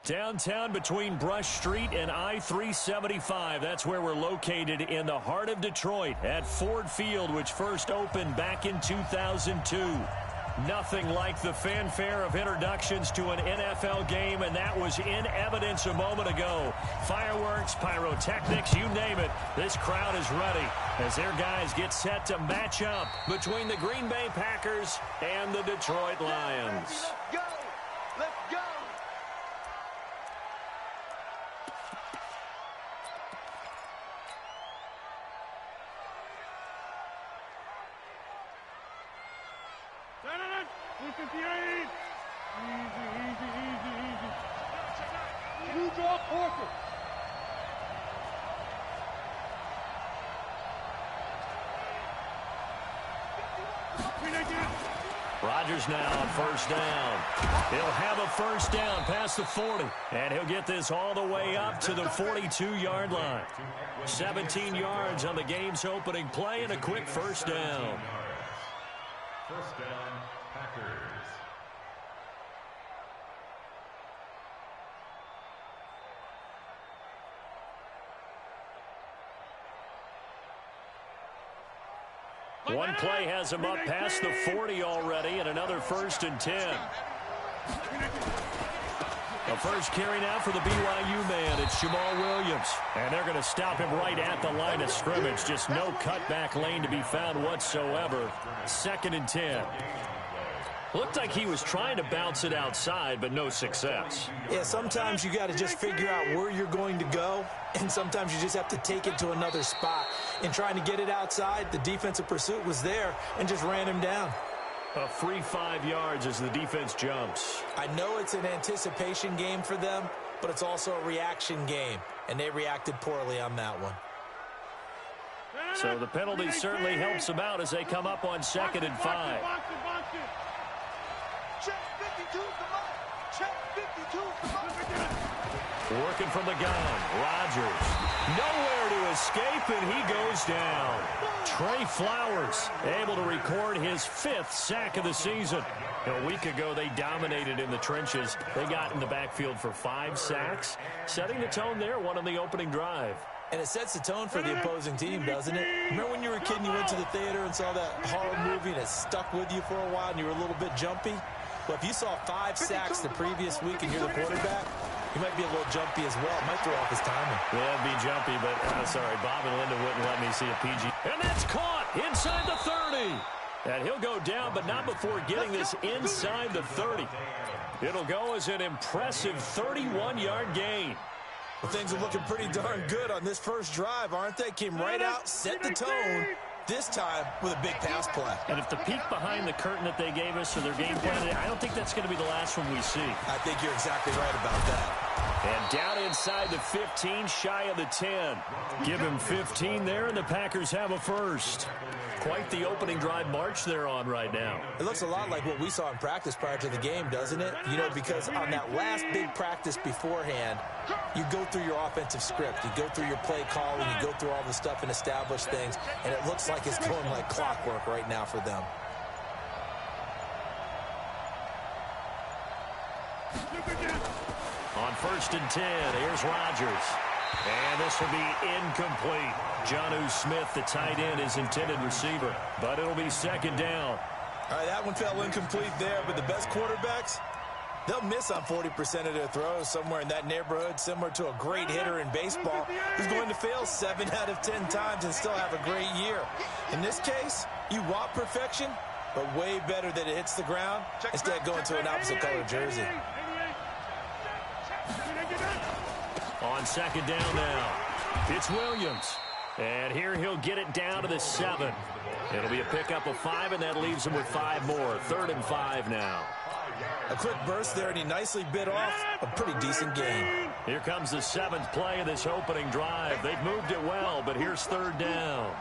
Downtown between Brush Street and I-375. That's where we're located in the heart of Detroit at Ford Field, which first opened back in 2002. Nothing like the fanfare of introductions to an NFL game, and that was in evidence a moment ago. Fireworks, pyrotechnics, you name it. This crowd is ready as their guys get set to match up between the Green Bay Packers and the Detroit Lions. Let's go! Let's go! Rodgers now on first down. He'll have a first down past the 40, and he'll get this all the way up to the 42-yard line. 17 yards on the game's opening play and a quick first down. First down, Packers. One play has him up past the 40 already, and another 1st and 10. The first carry now for the BYU man. It's Jamal Williams. And they're going to stop him right at the line of scrimmage. Just no cutback lane to be found whatsoever. 2nd and 10. Looked like he was trying to bounce it outside, but no success. Yeah, sometimes you got to just figure out where you're going to go, and sometimes you just have to take it to another spot. In trying to get it outside, the defensive pursuit was there and just ran him down. A free 5 yards as the defense jumps. I know it's an anticipation game for them, but it's also a reaction game, and they reacted poorly on that one. So the penalty certainly helps them out as they come up on 2nd and 5. Check 52, come on. Check 52, come on. Working from the gun. Rodgers. Nowhere to escape, and he goes down. Trey Flowers able to record his 5th sack of the season. A week ago, they dominated in the trenches. They got in the backfield for 5 sacks, setting the tone there, one on the opening drive. And it sets the tone for the opposing team, doesn't it? Remember when you were a kid and you went to the theater and saw that horror movie and it stuck with you for a while and you were a little bit jumpy? Well, if you saw 5 sacks the previous week and you're the quarterback, you might be a little jumpy as well. It might throw off his timing. Yeah, it'd be jumpy, but sorry, Bob and Linda wouldn't let me see a PG. And that's caught inside the 30. And he'll go down, but not before getting this inside the 30. It'll go as an impressive 31-yard gain. Well, things are looking pretty darn good on this first drive, aren't they? Came right out, set the tone, this time with a big pass play. And if the peek behind the curtain that they gave us or their game plan, I don't think that's going to be the last one we see. I think you're exactly right about that. And down inside the 15, shy of the 10. Give him 15 there, and the Packers have a first. Quite the opening drive march they're on right now. It looks a lot like what we saw in practice prior to the game, doesn't it? You know, because on that last big practice beforehand, you go through your offensive script. You go through your play calling. You go through all the stuff and establish things. And it looks like it's going like clockwork right now for them. On 1st and 10, here's Rodgers. And this will be incomplete. Jonnu Smith, the tight end, is intended receiver. But it'll be 2nd down. All right, that one fell incomplete there. But the best quarterbacks, they'll miss on 40% of their throws, somewhere in that neighborhood, similar to a great hitter in baseball who's going to fail 7 out of 10 times and still have a great year. In this case, you want perfection, but way better that it hits the ground instead of going to an opposite color jersey. On 2nd down now, it's Williams. And here he'll get it down to the 7. It'll be a pickup of 5, and that leaves him with 5 more. 3rd and 5 now. A quick burst there, and he nicely bit off a pretty decent gain. Here comes the 7th play of this opening drive. They've moved it well, but here's 3rd down.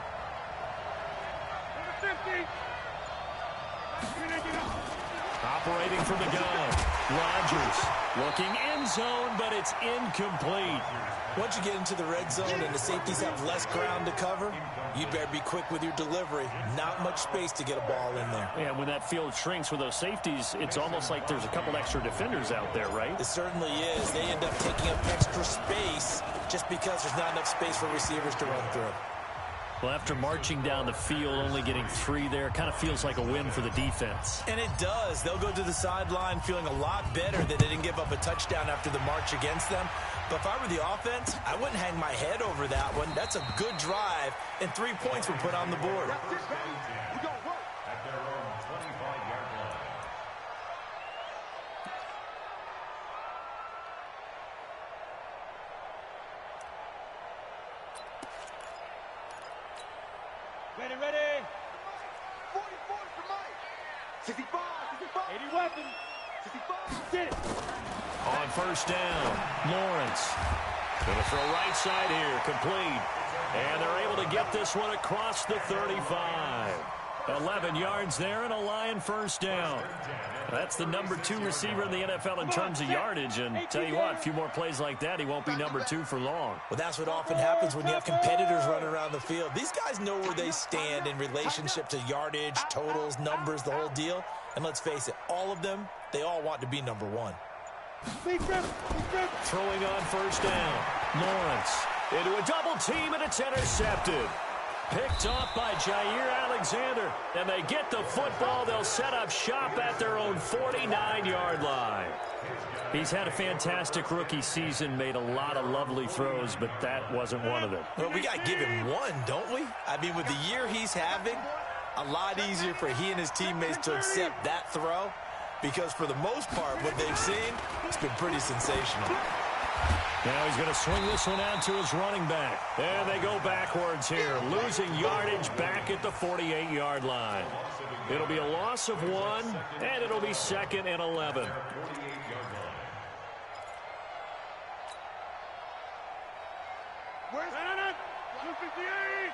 Operating from the gun. Rodgers looking end zone, but it's incomplete. Once you get into the red zone and the safeties have less ground to cover, you better be quick with your delivery. Not much space to get a ball in there. Yeah, when that field shrinks with those safeties, it's almost like there's a couple extra defenders out there, right? It certainly is. They end up taking up extra space just because there's not enough space for receivers to run through. Well, after marching down the field, only getting 3 there, kind of feels like a win for the defense. And it does. They'll go to the sideline feeling a lot better that they didn't give up a touchdown after the march against them. But if I were the offense, I wouldn't hang my head over that one. That's a good drive, and 3 points were put on the board. Ready, ready. 44 for Mike. 65, 65. 80 weapon. 65. Get it. On first down, Lawrence. Going to throw right side here, complete. And they're able to get this one across the 35. 11 yards there and a Lion first down. That's the number 2 receiver in the NFL in terms of yardage. And tell you what, a few more plays like that, he won't be number 2 for long. Well, that's what often happens when you have competitors running around the field. These guys know where they stand in relationship to yardage, totals, numbers, the whole deal. And let's face it, all of them, they all want to be number 1. Throwing on first down, Lawrence into a double team, and it's intercepted. Picked off by Jair Alexander, and they get the football. They'll set up shop at their own 49-yard line. He's had a fantastic rookie season, made a lot of lovely throws, but that wasn't one of them. Well, we got to give him one, don't we? I mean, with the year he's having, a lot easier for he and his teammates to accept that throw, because for the most part, what they've seen, it's been pretty sensational. Now he's going to swing this one out to his running back. And they go backwards here, losing yardage back at the 48-yard line. It'll be a loss of 1, and it'll be 2nd and 11. Where's 258?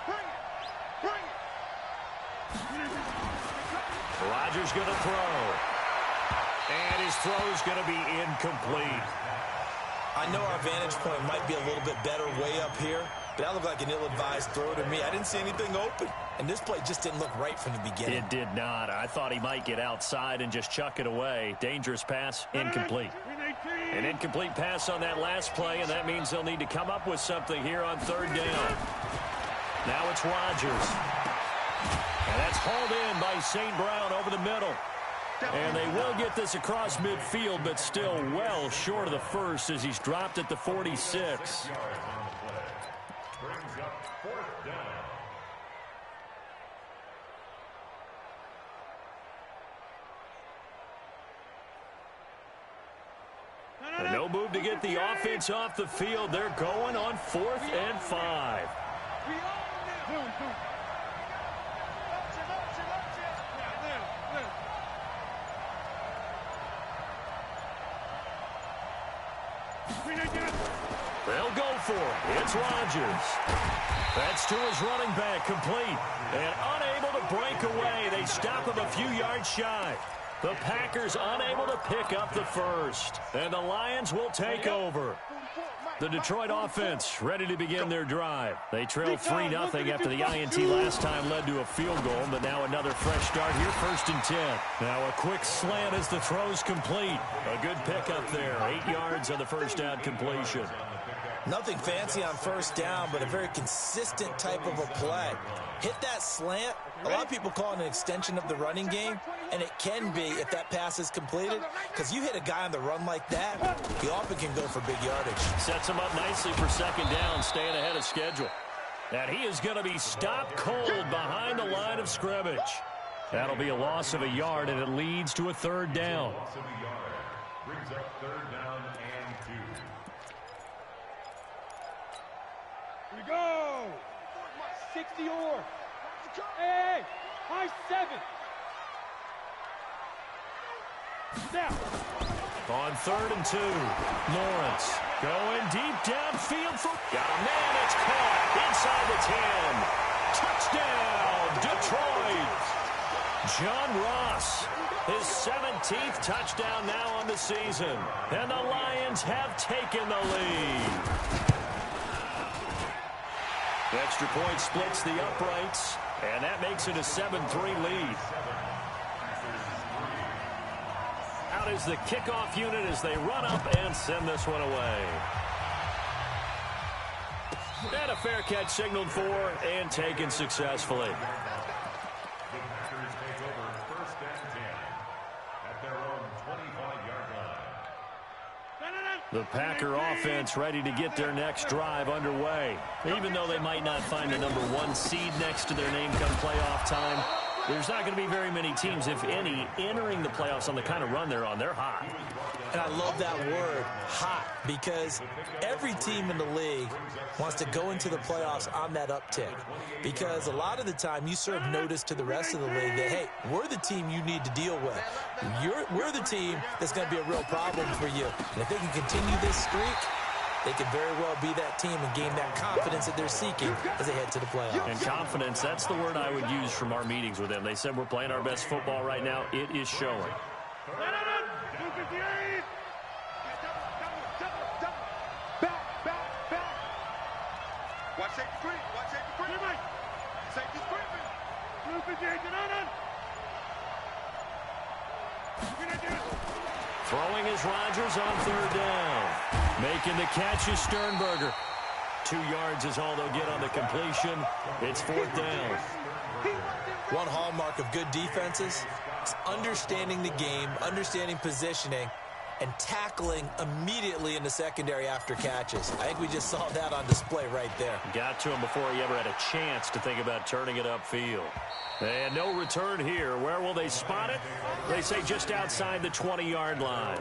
Bring it. Rodgers going to throw. And his throw's going to be incomplete. I know our vantage point might be a little bit better way up here, but that looked like an ill-advised throw to me. I didn't see anything open, and this play just didn't look right from the beginning. It did not. I thought he might get outside and just chuck it away. Dangerous pass, incomplete. An incomplete pass on that last play, and that means they'll need to come up with something here on 3rd down. Now it's Rodgers. And that's hauled in by St. Brown over the middle. And they will get this across midfield, but still well short of the first as he's dropped at the 46. Brings up 4th down. And no move to get the offense off the field. They're going on 4th and 5. They'll go for it. It's Rodgers. That's to his running back, complete. And unable to break away. They stop him a few yards shy. The Packers unable to pick up the first. And the Lions will take over. The Detroit offense ready to begin their drive. They trailed 3-0 after the INT last time led to a field goal, but now another fresh start here, 1st and 10. Now a quick slant as the throw's complete. A good pickup there, 8 yards on the first down completion. Nothing fancy on first down, but a very consistent type of a play. Hit that slant. A lot of people call it an extension of the running game, and it can be if that pass is completed, because you hit a guy on the run like that, he often can go for big yardage. Sets him up nicely for 2nd down, staying ahead of schedule. And he is going to be stopped cold behind the line of scrimmage. That'll be a loss of a yard, and it leads to a 3rd down. Loss of a yard. Brings up 3rd down and 2. Here we go. 60 or. Hey, high 7. Down. On 3rd and 2, Lawrence going deep downfield for... Got a man, it's caught inside the 10. Touchdown, Detroit. John Ross, his 17th touchdown now on the season. And the Lions have taken the lead. The extra point splits the uprights, and that makes it a 7-3 lead. Out is the kickoff unit as they run up and send this one away. And a fair catch signaled for and taken successfully. The Packer offense ready to get their next drive underway. Even though they might not find the #1 seed next to their name come playoff time, there's not going to be very many teams, if any, entering the playoffs on the kind of run they're on. They're hot. And I love that word, hot, because every team in the league wants to go into the playoffs on that uptick. Because a lot of the time you serve notice to the rest of the league that, hey, we're the team you need to deal with. We're the team that's going to be a real problem for you. And if they can continue this streak, they could very well be that team and gain that confidence that they're seeking as they head to the playoffs. And confidence, that's the word I would use from our meetings with them. They said we're playing our best football right now. It is showing. Watch safety screen. Watch safety screen. Safety screen. Throwing is Rodgers on 3rd down. Making the catch is Sternberger. 2 yards is all they'll get on the completion. It's 4th down. One hallmark of good defenses is understanding the game, understanding positioning, and tackling immediately in the secondary after catches. I think we just saw that on display right there. Got to him before he ever had a chance to think about turning it upfield. And no return here. Where will they spot it? They say just outside the 20-yard line.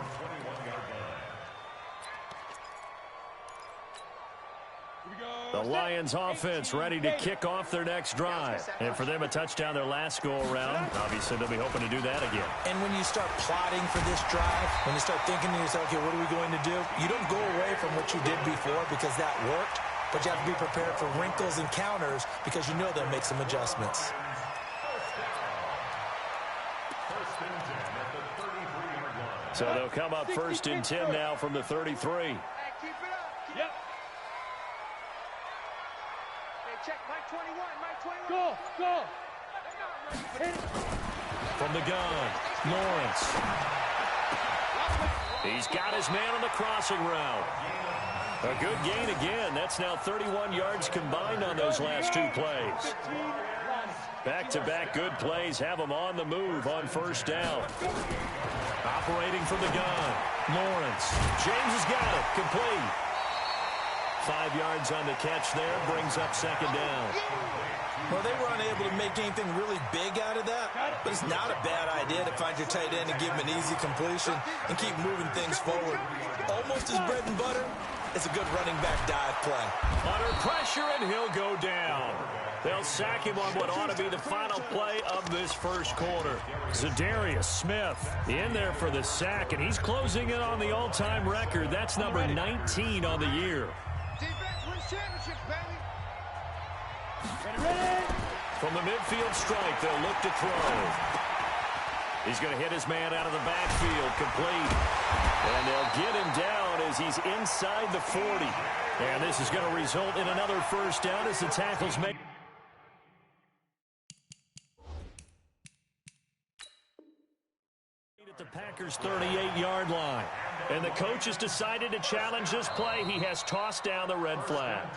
The Lions offense ready to kick off their next drive. And for them, a touchdown their last go-around. Obviously, they'll be hoping to do that again. And when you start plotting for this drive, when you start thinking to yourself, okay, what are we going to do? You don't go away from what you did before because that worked, but you have to be prepared for wrinkles and counters because you know they'll make some adjustments. So they'll come up 1st and 10 now from the 33. Yep. Check, Mike 21, Mike 21. Go. From the gun, Lawrence. He's got his man on the crossing route. A good gain again. That's now 31 yards combined on those last 2 plays. Back-to-back good plays have them on the move on 1st down. Operating from the gun, Lawrence. James has got it, complete. 5 yards on the catch there, brings up 2nd down. Well, they were unable to make anything really big out of that, but it's not a bad idea to find your tight end and give him an easy completion and keep moving things forward. Almost his bread and butter. It's a good running back dive play. Under pressure, and he'll go down. They'll sack him on what ought to be the final play of this 1st quarter. Zadarius Smith in there for the sack, and he's closing in on the all-time record. That's number 19 on the year. Defense wins championships, baby. From the midfield strike, they'll look to throw. He's going to hit his man out of the backfield, complete. And they'll get him down as he's inside the 40. And this is going to result in another 1st down as the tackles make. At the Packers' 38-yard line. And the coach has decided to challenge this play. He has tossed down the red flag.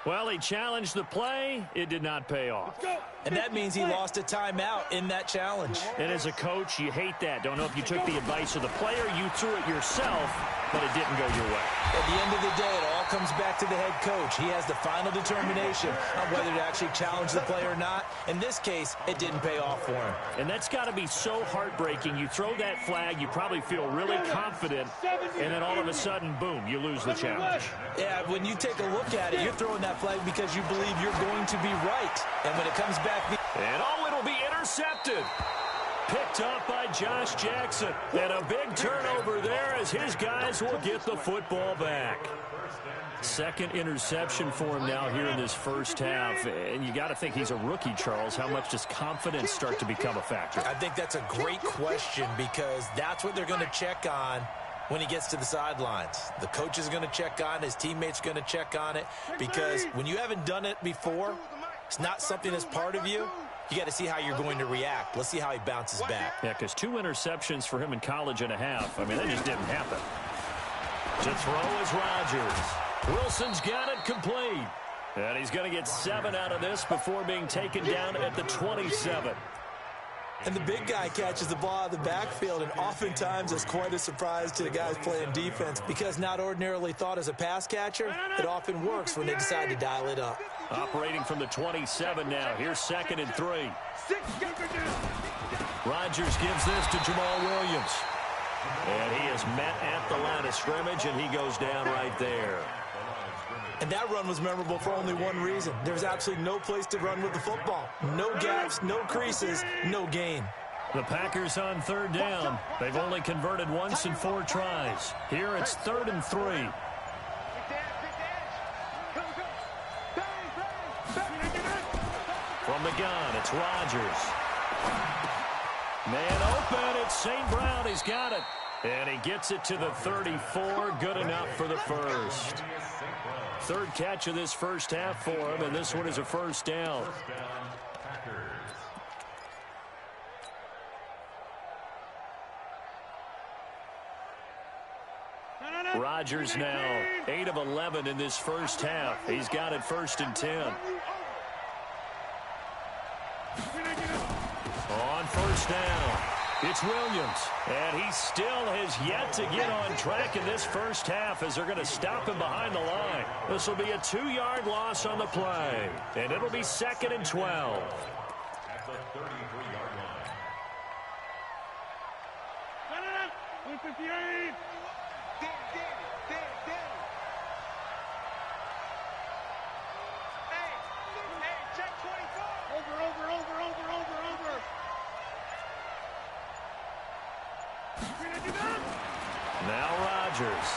Well, he challenged the play. It did not pay off. And that means he lost a timeout in that challenge. And as a coach, you hate that. Don't know if you took the advice of the player, you threw it yourself, but it didn't go your way. At the end of the day, it all comes back to the head coach. He has the final determination on whether to actually challenge the play or not. In this case, it didn't pay off for him. And that's got to be so heartbreaking. You throw that flag, you probably feel really confident, and then all of a sudden, boom, you lose the challenge. Yeah, when you take a look at it, you're throwing that flag because you believe you're going to be right. And when it comes back... And it'll be intercepted. picked up by Josh Jackson. And a big turnover there as his guys will get the football back. Second interception for him now here in this first half. And you got to think he's a rookie, Charles. How much does confidence start to become a factor? I think that's a great question because that's what they're going to check on when he gets to the sidelines. The coach is going to check on it. His teammates are going to check on it because when you haven't done it before, it's not something that's part of you. You got to see how you're going to react. Let's see how he bounces back. Yeah, because 2 interceptions for him in college and a half. I mean, that just didn't happen. To throw is Rodgers. Wilson's got it complete. And he's going to get 7 out of this before being taken down at the 27. And the big guy catches the ball out of the backfield, and oftentimes it's quite a surprise to the guys playing defense because not ordinarily thought as a pass catcher, it often works when they decide to dial it up. Operating from the 27 now. Here's 2nd and 3. Rodgers gives this to Jamal Williams. And he is met at the line of scrimmage, and he goes down right there. And that run was memorable for only one reason. There's absolutely no place to run with the football. No gaps, no creases, no gain. The Packers on 3rd down. They've only converted once in 4 tries. Here it's 3rd and 3. From the gun, it's Rodgers. Man open, it's St. Brown. He's got it. And he gets it to the 34. Good enough for the first. 3rd catch of this first half for him, and this one is a first down. Rodgers now 8 of 11 in this first half. He's got it 1st and 10. On 1st down, it's Williams. And he still has yet to get on track in this first half as they're going to stop him behind the line. This will be a 2-yard loss on the play. And it'll be 2nd and 12. At the 33-yard line. 158. Hey, check 24. Over. Now Rodgers.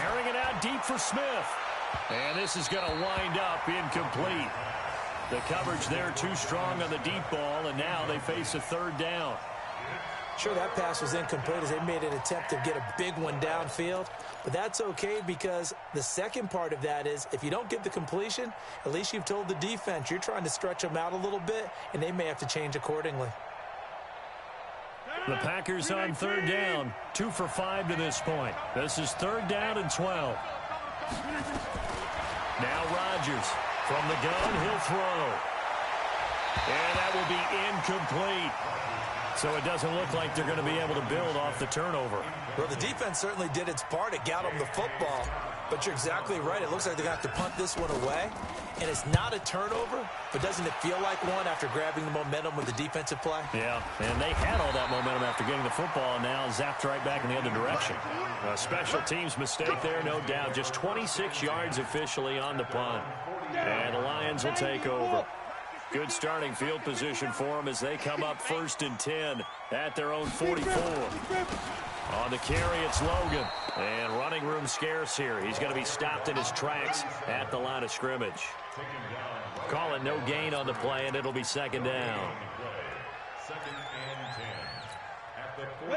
Airing it out deep for Smith. And this is going to wind up incomplete. The coverage there too strong on the deep ball, and now they face a 3rd down. Sure, that pass was incomplete as they made an attempt to get a big one downfield. But that's okay because the second part of that is if you don't get the completion, at least you've told the defense you're trying to stretch them out a little bit, and they may have to change accordingly. The Packers on 3rd down, 2 for 5 to this point. This is 3rd down and 12. Now Rodgers from the gun, he'll throw. And that will be incomplete. So it doesn't look like they're going to be able to build off the turnover. Well, the defense certainly did its part. It got them the football. But you're exactly right. It looks like they're going to have to punt this one away. And it's not a turnover, but doesn't it feel like one after grabbing the momentum with the defensive play? Yeah, and they had all that momentum after getting the football, and now zapped right back in the other direction. A special teams mistake there, no doubt. Just 26 yards officially on the punt. And the Lions will take over. Good starting field position for them as they come up 1st and 10 at their own 44. On the carry, it's Logan. And running room scarce here. He's going to be stopped in his tracks at the line of scrimmage. Call it no gain on the play, and it'll be 2nd down.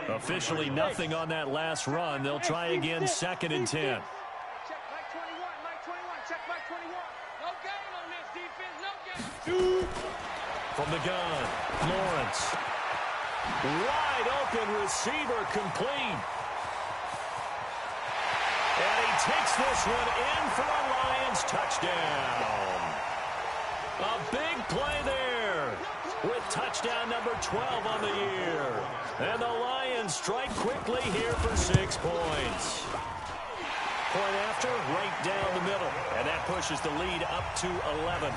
Officially nothing on that last run. They'll try again 2nd and 10. From the gun, Lawrence. Wide open receiver complete. And he takes this one in for a Lions touchdown. A big play there with touchdown number 12 on the year. And the Lions strike quickly here for 6 points. Point after, right down the middle. And that pushes the lead up to 11.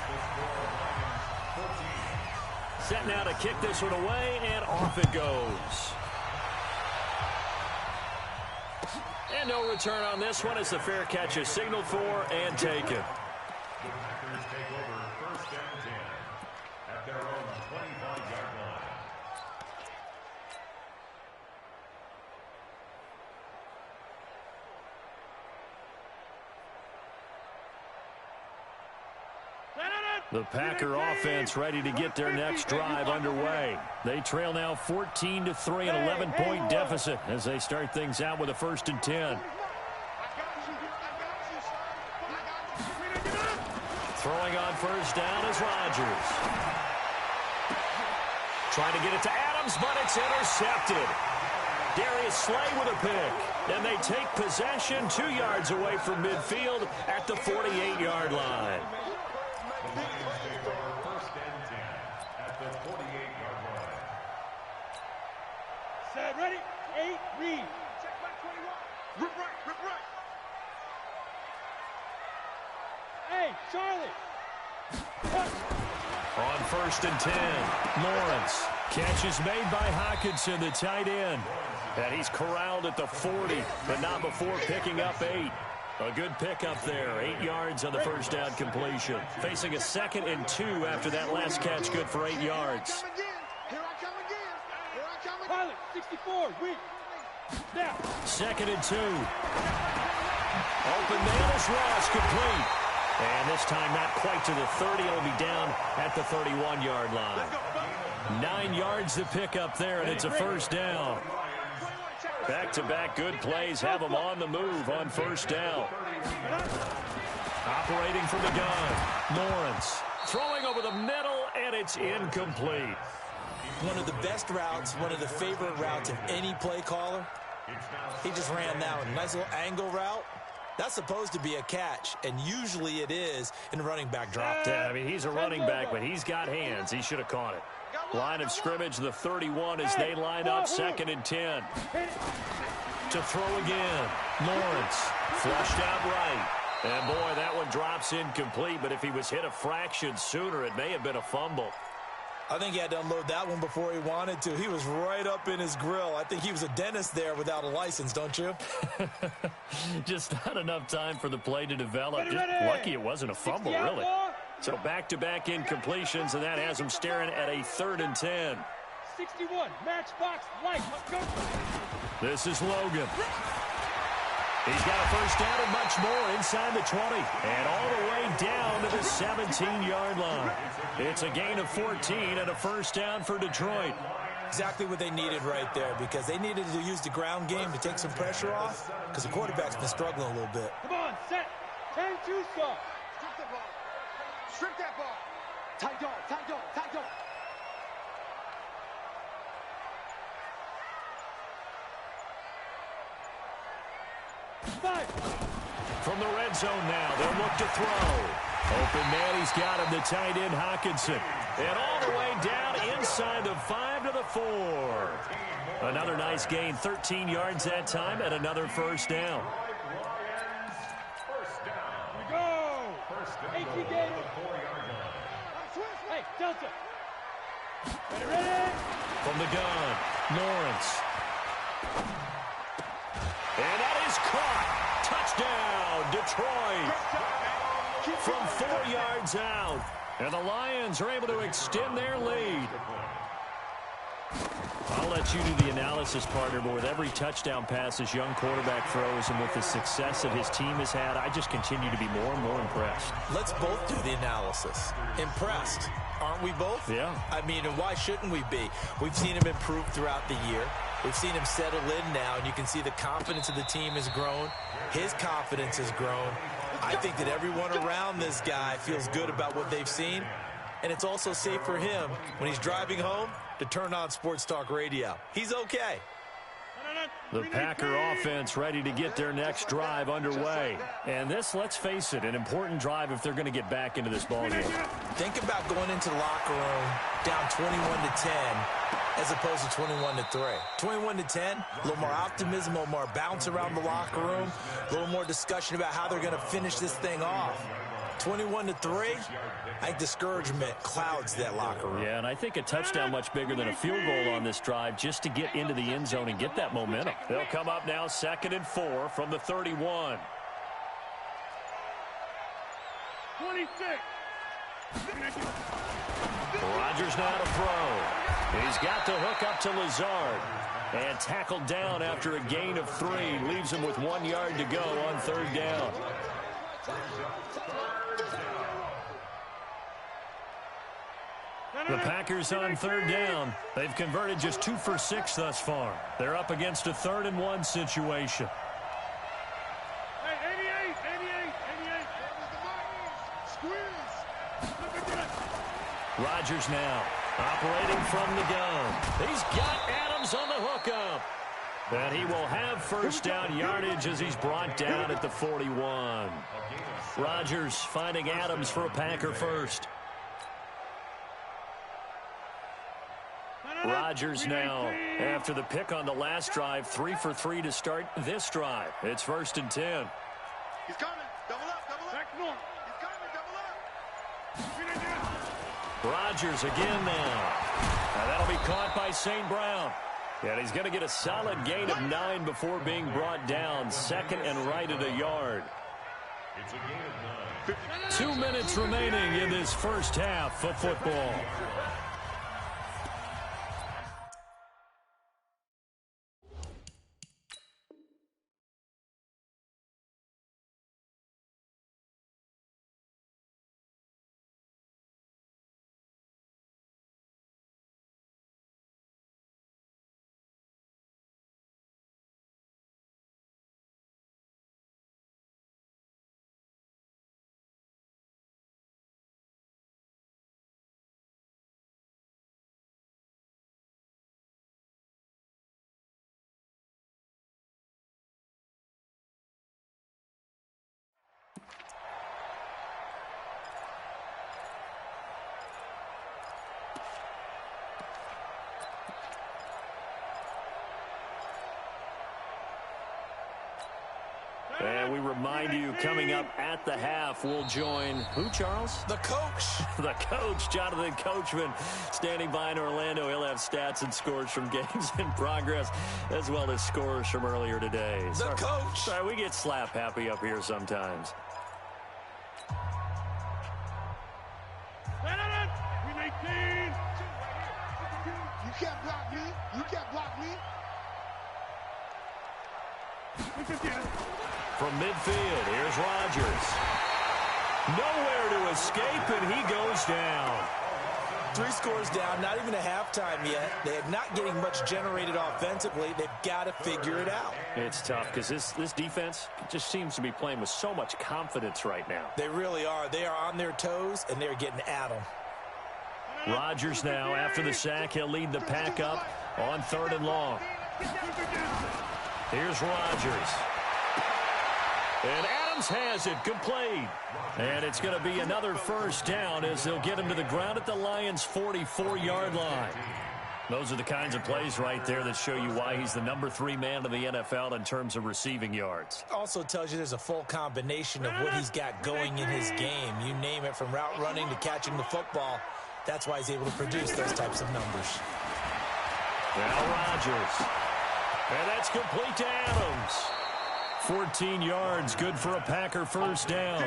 Set now to kick this one away, and off it goes. And no return on this one as the fair catch is signaled for and taken. The Packers take over 1st and 10 at their own 25-yard line. The Packer offense ready to get their next drive underway. They trail now 14-3, an 11-point deficit as they start things out with a 1st and 10. Throwing on 1st down is Rodgers. Trying to get it to Adams, but it's intercepted. Darius Slay with a pick. And they take possession 2 yards away from midfield at the 48-yard line. First and 10 at the 48-yard line. Set, ready, 8, read. Check back 21. Rip right, rip right. Hey, Charlie. On 1st and 10, Lawrence. Catch is made by Hockenson, the tight end. And he's corralled at the 40, but not before picking up 8. A good pickup there, 8 yards on the 1st down completion. Facing a 2nd and 2 after that last catch, good for 8 yards. Here I come again. Here I come again. Pilot, 64, read. Now. 2nd and 2. Open man is Ross, complete. And this time not quite to the 30. It'll be down at the 31-yard line. 9 yards to pick up there, and it's a 1st down. Back-to-back good plays have them on the move on 1st down. Operating from the gun, Lawrence. Throwing over the middle, and it's incomplete. One of the best routes, one of the favorite routes of any play caller. He just ran that one. Nice little angle route. That's supposed to be a catch, and usually it is in a running back drop. Yeah, I mean, he's a running back, but he's got hands. He should have caught it. Line of scrimmage, the 31 as they line up 2nd and 10. To throw again, Lawrence. Flushed out right. And, boy, that one drops incomplete, but if he was hit a fraction sooner, it may have been a fumble. I think he had to unload that one before he wanted to. He was right up in his grill. I think he was a dentist there without a license, don't you? Just not enough time for the play to develop. Just lucky it wasn't a fumble, really. So back-to-back incompletions, and that has him staring at a 3rd and 10. 61, matchbox, light, let's go. This is Logan. He's got a 1st down and much more inside the 20. And all the way down to the 17-yard line. It's a gain of 14 and a 1st down for Detroit. Exactly what they needed right there, because they needed to use the ground game to take some pressure off, because the quarterback's been struggling a little bit. Come on, set. 10-2 stop. Strip that ball. Strip that ball. Tight dog, tight dog, tight dog. From the red zone now, they'll look to throw. Open man, he's got him, the tight end Hockenson. And all the way down inside the 5 to the 4. Another nice gain, 13 yards that time, and another 1st down. Here we go. AP game. Hey, Delta. Ready. From the gun, Lawrence. And that is caught. Touchdown, Detroit. From 4 yards out. And the Lions are able to extend their lead. I'll let you do the analysis, partner, but with every touchdown pass this young quarterback throws and with the success that his team has had, I just continue to be more and more impressed. Let's both do the analysis. Impressed. Aren't we both? Yeah. I mean, and why shouldn't we be? We've seen him improve throughout the year. We've seen him settle in now, and you can see the confidence of the team has grown. His confidence has grown. I think that everyone around this guy feels good about what they've seen, and it's also safe for him when he's driving home to turn on Sports Talk Radio. He's okay. The Packer offense ready to get their next drive underway. And this, let's face it, an important drive if they're going to get back into this ballgame. Think about going into the locker room down 21-10 as opposed to 21-3. 21-10, a little more optimism, a little more bounce around the locker room, a little more discussion about how they're going to finish this thing off. 21-3, I think discouragement clouds that locker room. Yeah, and I think a touchdown much bigger than a field goal on this drive just to get into the end zone and get that momentum. They'll come up now 2nd and 4 from the 31. 26. Rodgers now to throw. He's got the hook up to Lazard. And tackled down after a gain of 3. Leaves him with 1 yard to go on 3rd down. The Packers on third down. They've converted just 2 for 6 thus far. They're up against a 3rd-and-1 situation. Hey, 88. Rodgers now operating from the gun. He's got Adams on the hookup. And he will have first down yardage as he's brought down at the 41. Rodgers finding Adams for a Packer first. Rodgers now, after the pick on the last drive, 3 for 3 to start this drive. It's 1st and 10. He's coming. Double up. Back north. He's coming. Double up. Rodgers again now. Now that'll be caught by St. Brown. And he's going to get a solid gain of 9 before being brought down. 2nd and right at a yard. It's a gain of 9. 2 minutes remaining in this first half of football. And we remind you, coming up at the half, we'll join who, Charles? The coach. The coach, Jonathan Coachman, standing by in Orlando. He'll have stats and scores from games in progress, as well as scores from earlier today. The coach. Sorry, we get slap happy up here sometimes. You can't block me. You can't block me. From midfield, here's Rodgers. Nowhere to escape, and he goes down. 3 scores down, not even a halftime yet. They're not getting much generated offensively. They've got to figure it out. It's tough because this defense just seems to be playing with so much confidence right now. They really are. They are on their toes, and they're getting at them. Rodgers now, after the sack, he'll lead the pack up on 3rd and long. Here's Rodgers. And Adams has it. Good play. And it's going to be another first down as they'll get him to the ground at the Lions' 44-yard line. Those are the kinds of plays right there that show you why he's the number 3 man in the NFL in terms of receiving yards. Also tells you there's a full combination of what he's got going in his game. You name it, from route running to catching the football. That's why he's able to produce those types of numbers. Now Rodgers. And that's complete to Adams. 14 yards, good for a Packer first down.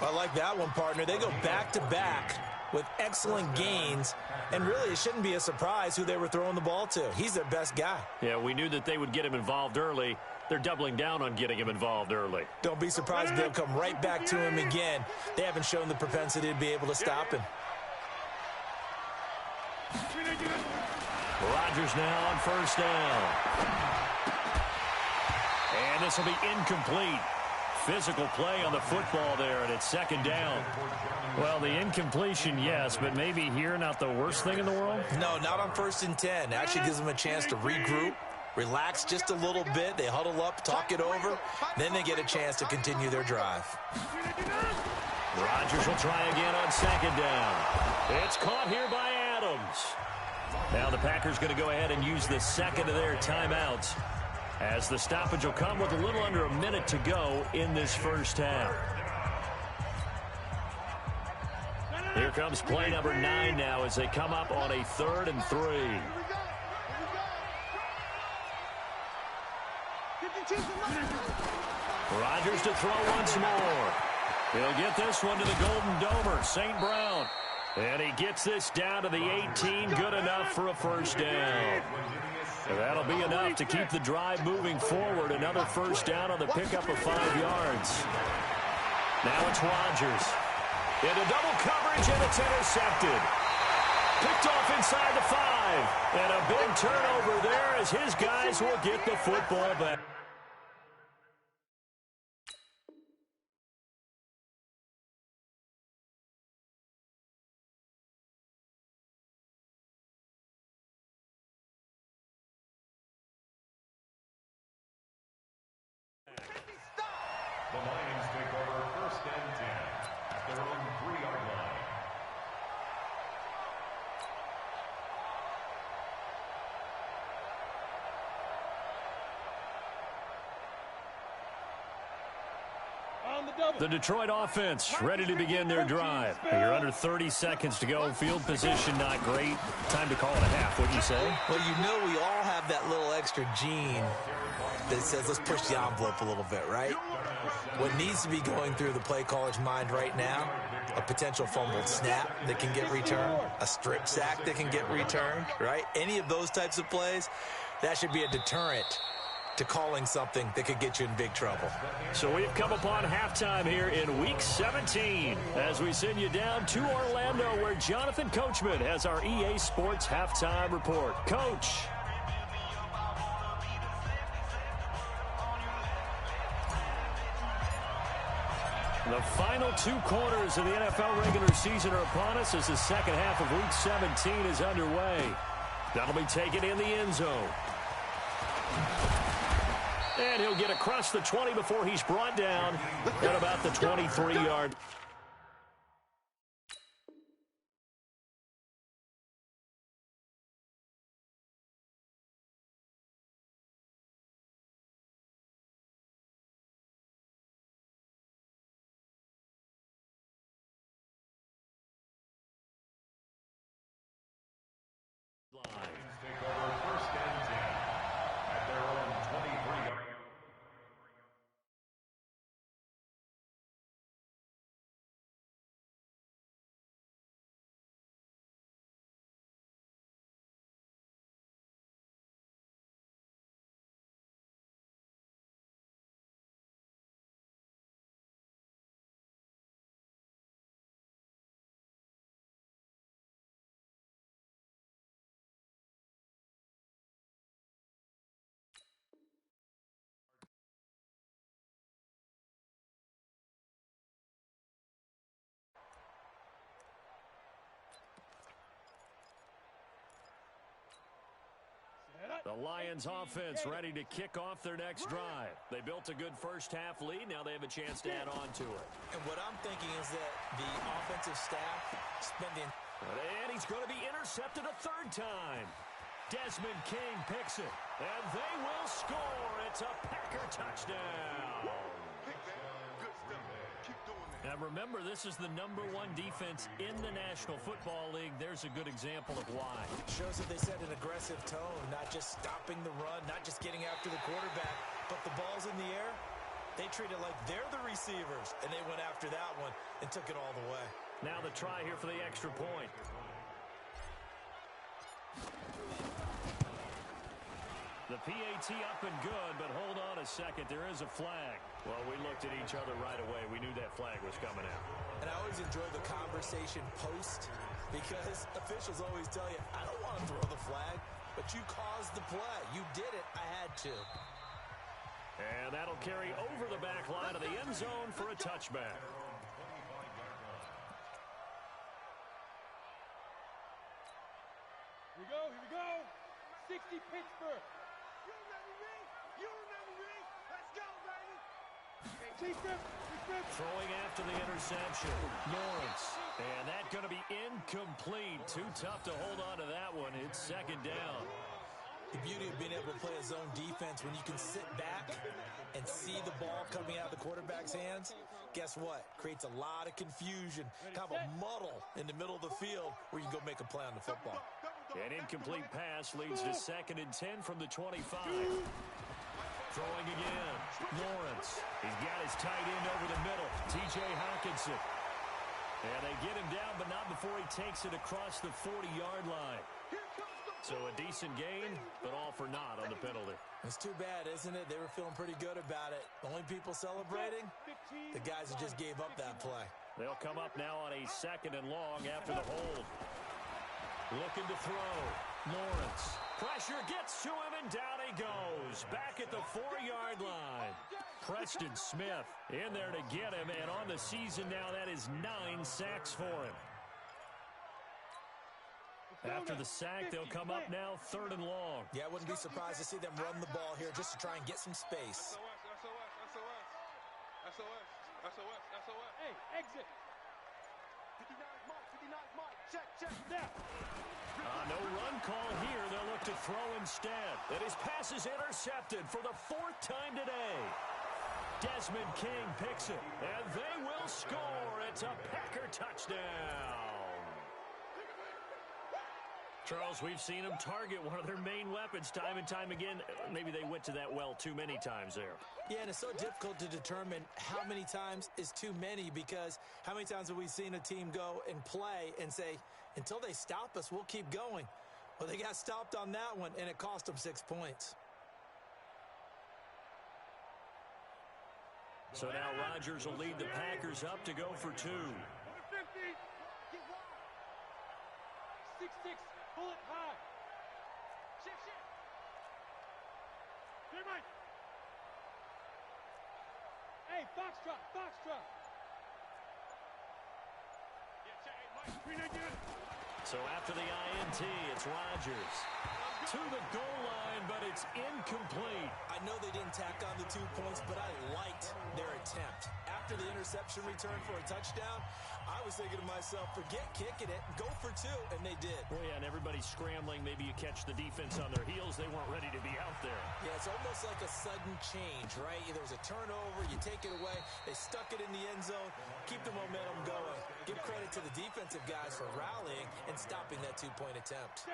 I like that one, partner. They go back-to-back with excellent gains, and really it shouldn't be a surprise who they were throwing the ball to. He's their best guy. Yeah, we knew that they would get him involved early. They're doubling down on getting him involved early. Don't be surprised if they'll come right back to him again. They haven't shown the propensity to be able to stop him. Rodgers now on first down. And this will be incomplete. Physical play on the football there, and it's 2nd down. Well, the incompletion, yes, but maybe here not the worst thing in the world? No, not on 1st and 10. Actually gives them a chance to regroup, relax just a little bit. They huddle up, talk it over, then they get a chance to continue their drive. Rodgers will try again on 2nd down. It's caught here by Adams. Now the Packers going to go ahead and use the 2nd of their timeouts, as the stoppage will come with a little under a minute to go in this first half. Here comes play number 9 now as they come up on a 3rd and 3. Rodgers to throw once more. He'll get this one to the Golden Domer, St. Brown. And he gets this down to the 18, good enough for a first down. And that'll be enough to keep the drive moving forward. Another first down on the pickup of 5 yards. Now it's Rodgers. Into double coverage, and it's intercepted. Picked off inside the 5. And a big turnover there as his guys will get the football back. The Lions take over 1st and 10 at their own 3-yard line. The Detroit offense ready to begin their drive. You're under 30 seconds to go. Field position not great. Time to call it a half, wouldn't you say? Well, you know we all have that little extra gene that says let's push the envelope a little bit, right? What needs to be going through the play caller's mind right now, a potential fumbled snap that can get returned, a strip sack that can get returned, right? Any of those types of plays, that should be a deterrent to calling something that could get you in big trouble. So we've come upon halftime here in Week 17 as we send you down to Orlando where Jonathan Coachman has our EA Sports Halftime Report. Coach. The final 2 quarters of the NFL regular season are upon us as the second half of Week 17 is underway. That'll be taken in the end zone. And he'll get across the 20 before he's brought down at about the 23-yard. Take over 1st and 10 at their own 23-yard. The Lions offense ready to kick off their next drive. They built a good first half lead. Now they have a chance to add on to it. And what I'm thinking is that the offensive staff spending... And he's going to be intercepted a 3rd time. Desmond King picks it. And they will score. It's a Packer touchdown. Now remember, this is the #1 defense in the National Football League. There's a good example of why. Shows that they set an aggressive tone, not just stopping the run, not just getting after the quarterback, but the ball's in the air. They treat it like they're the receivers, and they went after that one and took it all the way. Now the try here for the extra point. The PAT up and good, but hold on a second. There is a flag. Well, we looked at each other right away. We knew that flag was coming out. And I always enjoy the conversation post because officials always tell you, I don't want to throw the flag, but you caused the play. You did it. I had to. And that'll carry over the back line of the end zone for a touchback. Here we go. 60 Pittsburgh. You remember me? Let's go, baby. Throwing after the interception. Lawrence. And that's going to be incomplete. Too tough to hold on to that one. It's 2nd down. The beauty of being able to play a zone defense when you can sit back and see the ball coming out of the quarterback's hands, guess what? Creates a lot of confusion, kind of a muddle in the middle of the field where you can go make a play on the football. An incomplete pass leads to 2nd and 10 from the 25. Throwing again. Lawrence. He's got his tight end over the middle. T.J. Hawkinson. And they get him down, but not before he takes it across the 40-yard line. So a decent gain, but all for naught on the penalty. It's too bad, isn't it? They were feeling pretty good about it. The only people celebrating, the guys who just gave up that play. They'll come up now on a 2nd and long after the hold. Looking to throw. Lawrence. Pressure gets to him, and down he goes. Back at the 4-yard line. Preston Smith in there to get him, and on the season now, that is 9 sacks for him. After the sack, they'll come up now 3rd and long. Yeah, I wouldn't be surprised to see them run the ball here just to try and get some space. SOS. Hey, exit. 59 Mike. Check. Now. No run call here. They'll look to throw instead. And his pass is intercepted for the 4th time today. Desmond King picks it, and they will score. It's a Packer touchdown. Charles, we've seen them target one of their main weapons time and time again. Maybe they went to that well too many times there. Yeah, and it's so difficult to determine how many times is too many, because how many times have we seen a team go and play and say, until they stop us, we'll keep going. Well, they got stopped on that one, and it cost them 6 points. So now Rodgers will lead the Packers up to go for 2. 6-6. Pull it high. Shift. Here, Mike. Hey, Foxtrot. Yeah, check. Hey, Mike. Green again. So after the INT, it's Rodgers to the goal line, but it's incomplete. I know they didn't tack on the 2 points, but I liked their attempt. After the interception return for a touchdown, I was thinking to myself, forget kicking it, go for 2, and they did. Well, yeah, and everybody's scrambling. Maybe you catch the defense on their heels. They weren't ready to be out there. Yeah, it's almost like a sudden change, right? There was a turnover, you take it away, they stuck it in the end zone, keep the momentum going. Give credit to the defensive guys for rallying and stopping that 2-point attempt.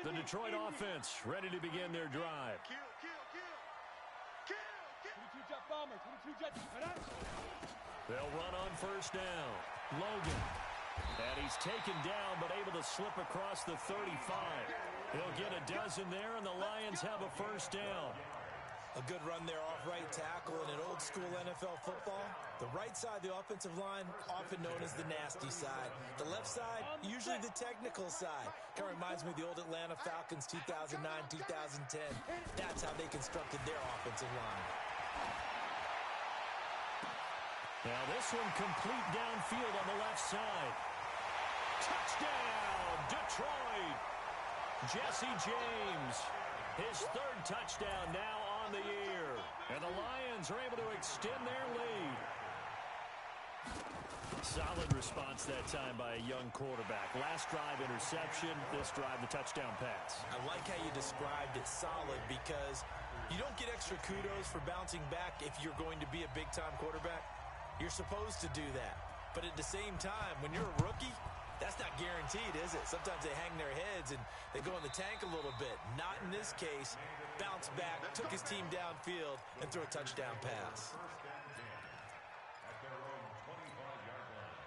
The Detroit offense ready to begin their drive. Kill. 22 jet bomber. 22 jet. They'll run on 1st down. Logan. And he's taken down, but able to slip across the 35. He'll get a dozen there, and the Lions have a 1st down. A good run there off right tackle in an old-school NFL football. The right side of the offensive line, often known as the nasty side. The left side, usually the technical side. Kind of reminds me of the old Atlanta Falcons 2009, 2010. That's how they constructed their offensive line. Now this one complete downfield on the left side. Touchdown, Detroit. Jesse James. His 3rd touchdown now on the year. And the Lions are able to extend their lead. Solid response that time by a young quarterback. Last drive, interception. This drive, the touchdown pass. I like how you described it, solid, because you don't get extra kudos for bouncing back if you're going to be a big-time quarterback. You're supposed to do that. But at the same time, when you're a rookie, that's not guaranteed, is it? Sometimes they hang their heads and they go in the tank a little bit. Not in this case. Bounced back, took his team downfield, and threw a touchdown pass. 1st and 10 at their own 25-yard line.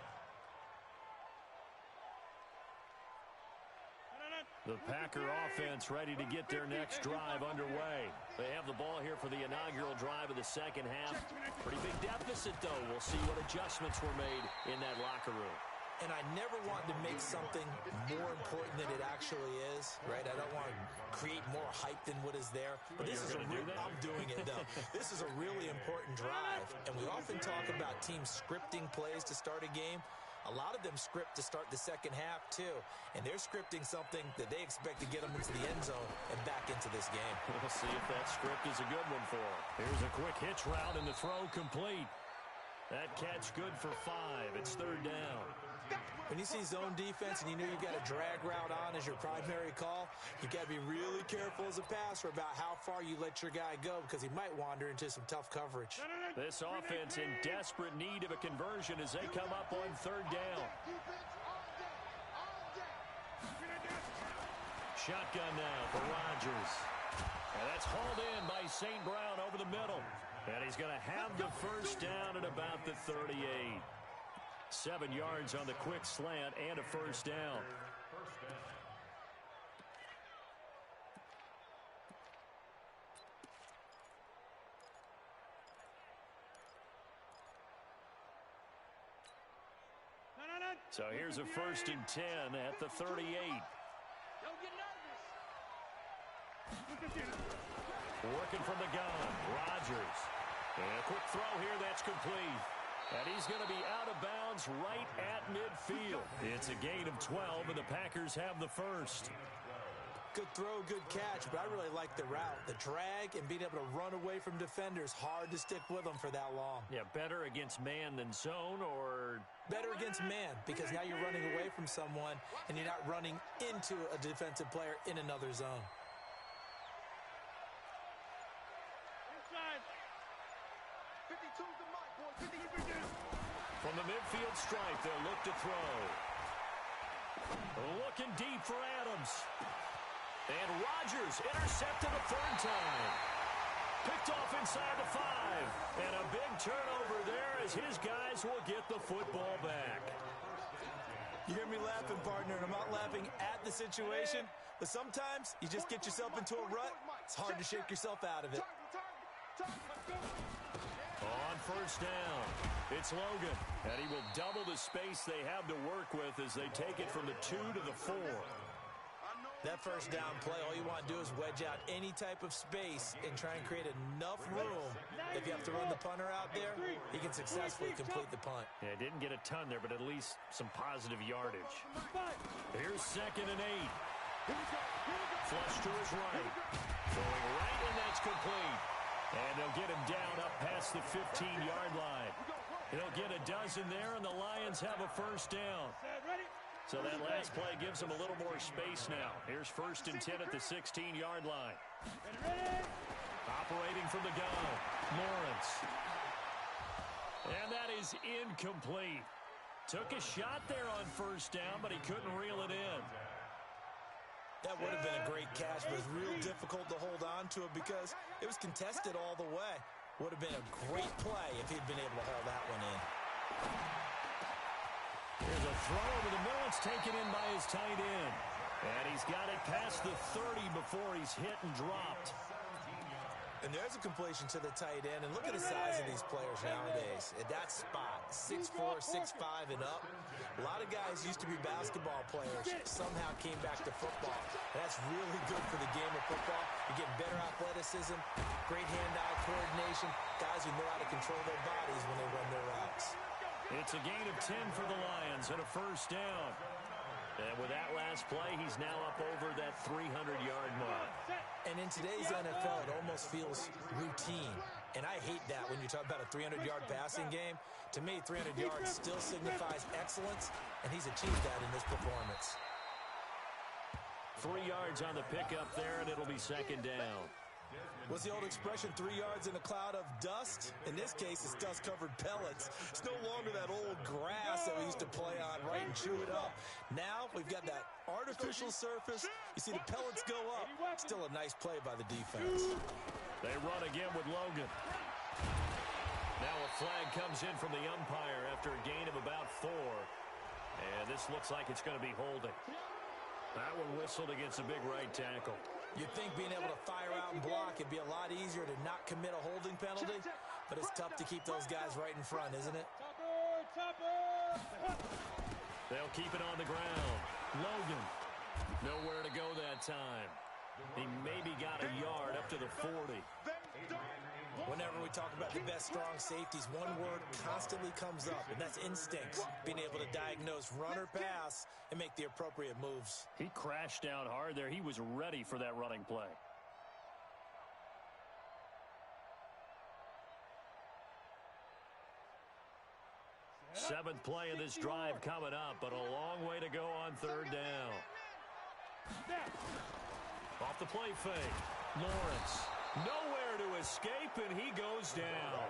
The Packer offense ready to get their next drive underway. They have the ball here for the inaugural drive of the 2nd half. Pretty big deficit, though. We'll see what adjustments were made in that locker room. And I never want to make something more important than it actually is, right? I don't want to create more hype than what is there. But this is I'm doing it, though. This is a really important drive. And we often talk about teams scripting plays to start a game. A lot of them script to start the 2nd half, too. And they're scripting something that they expect to get them into the end zone and back into this game. We'll see if that script is a good one for them. Here's a quick hitch route, and the throw complete. That catch good for 5. It's 3rd down. When you see zone defense and you know you've got a drag route on as your primary call, you got to be really careful as a passer about how far you let your guy go, because he might wander into some tough coverage. This offense in desperate need of a conversion as they come up on 3rd down. Shotgun now for Rodgers. And that's hauled in by St. Brown over the middle. And he's going to have the 1st down at about the 38. 7 yards on the quick slant and a 1st down. So here's a 1st and 10 at the 38. Don't get nervous. Working from the gun, Rodgers. And a quick throw here that's complete. And he's going to be out of bounds right at midfield. It's a gain of 12, and the Packers have the first. Good throw, good catch, but I really like the route. The drag and being able to run away from defenders, hard to stick with them for that long. Yeah, better against man than zone, or... Better against man, because now you're running away from someone and you're not running into a defensive player in another zone. Inside. 52's the mic, boys. 50 From the midfield stripe, they'll look to throw. Looking deep for Adams. And Rodgers intercepted the 3rd time. Picked off inside the 5. And a big turnover there as his guys will get the football back. You hear me laughing, partner, and I'm not laughing at the situation, but sometimes you just get yourself into a rut. It's hard to shake yourself out of it. On 1st down, it's Logan. And he will double the space they have to work with as they take it from the 2 to the 4. That 1st down play, all you want to do is wedge out any type of space and try and create enough room. If you have to run the punter out there, he can successfully complete the punt. Yeah, didn't get a ton there, but at least some positive yardage. Here's 2nd and 8. Flush to his right. Throwing right, and that's complete. And they'll get him down up past the 15-yard line. He'll get a dozen there, and the Lions have a 1st down. So that last play gives him a little more space now. Here's 1st and 10 at the 16-yard line. Operating from the gun, Lawrence. And that is incomplete. Took a shot there on 1st down, but he couldn't reel it in. That would have been a great catch, but it was real difficult to hold on to it because it was contested all the way. Would have been a great play if he'd been able to hold that one in. Here's a throw over the middle. It's taken in by his tight end. And he's got it past the 30 before he's hit and dropped. And there's a completion to the tight end. And look at the size of these players nowadays. At that spot, 6'4", 6'5", and up. A lot of guys used to be basketball players, somehow came back to football. And that's really good for the game of football. You're getting better athleticism, great hand-eye coordination, guys who know how to control their bodies when they run their routes. It's a gain of 10 for the Lions and a 1st down. And with that last play, he's now up over that 300-yard mark. And in today's NFL, it almost feels routine. And I hate that when you talk about a 300-yard passing game. To me, 300 yards still signifies excellence, and he's achieved that in this performance. 3 yards on the pickup there, and it'll be 2nd down. What's the old expression, 3 yards in a cloud of dust? In this case, it's dust-covered pellets. It's no longer that old grass that we used to play on, right, and chew it up. Now we've got that artificial surface. You see the pellets go up. Still a nice play by the defense. They run again with Logan. Now a flag comes in from the umpire after a gain of about 4. And this looks like it's going to be holding. That one whistled against a big right tackle. You'd think being able to fire out and block, it'd be a lot easier to not commit a holding penalty, but it's tough to keep those guys right in front, isn't it? They'll keep it on the ground. Logan, nowhere to go that time. He maybe got a yard up to the 40. Whenever we talk about the best strong safeties, one word constantly comes up, and that's instincts. Being able to diagnose run or pass and make the appropriate moves. He crashed down hard there. He was ready for that running play. Seventh play of this drive coming up, but a long way to go on 3rd down. Off the play fake, Lawrence. Nowhere to escape, and he goes down.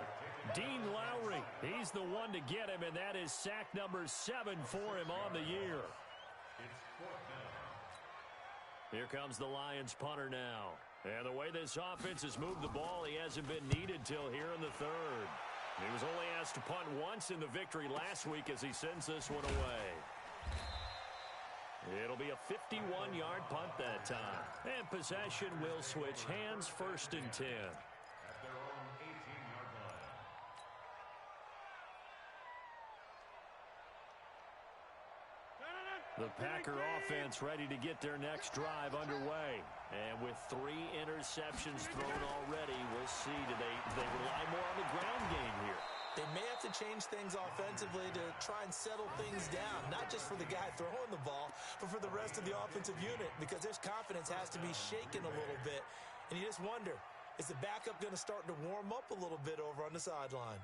Dean Lowry, he's the one to get him, and that is sack number 7 for him on the year. Here comes the Lions punter now. And the way this offense has moved the ball, he hasn't been needed till here in the 3rd. He was only asked to punt once in the victory last week as he sends this one away. It'll be a 51-yard punt that time. And possession will switch hands, 1st and 10. At their own 18-yard line. The Packer offense ready to get their next drive underway. And with 3 interceptions thrown already, we'll see. Do they rely more on the ground game here? They may have to change things offensively to try and settle things down, not just for the guy throwing the ball, but for the rest of the offensive unit, because their confidence has to be shaken a little bit. And you just wonder, is the backup going to start to warm up a little bit over on the sideline?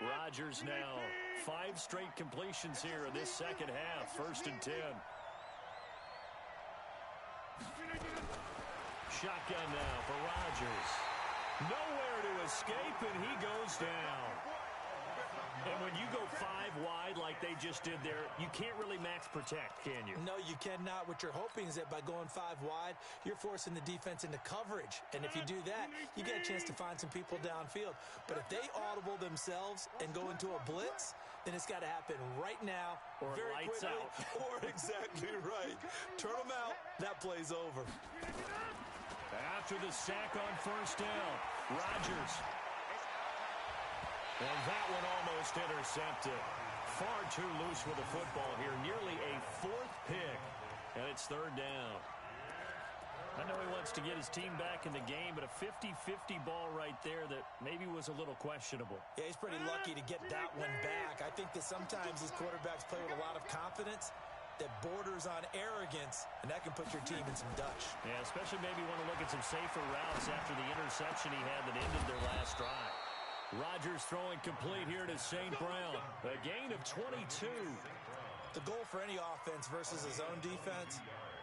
Rodgers now 5 straight completions here in this second half. 1st and 10. Shotgun now for Rodgers. Nowhere to escape, and he goes down. And when you go 5 wide like they just did there, you can't really max protect, can you? No, you cannot. What you're hoping is that by going 5 wide, you're forcing the defense into coverage. And if you do that, you get a chance to find some people downfield. But if they audible themselves and go into a blitz, then it's got to happen right now, or very lights quickly, out. Or exactly right. Turn them out, that play's over. After the sack on 1st down, Rodgers. And that one almost intercepted. Far too loose with the football here. Nearly a 4th pick. And it's 3rd down. I know he wants to get his team back in the game, but a 50-50 ball right there that maybe was a little questionable. Yeah, he's pretty lucky to get that one back. I think that sometimes these quarterbacks play with a lot of confidence that borders on arrogance, and that can put your team in some Dutch. Yeah, especially maybe want to look at some safer routes after the interception he had that ended their last drive. Rodgers throwing complete here to St. Brown. A gain of 22. The goal for any offense versus his own defense,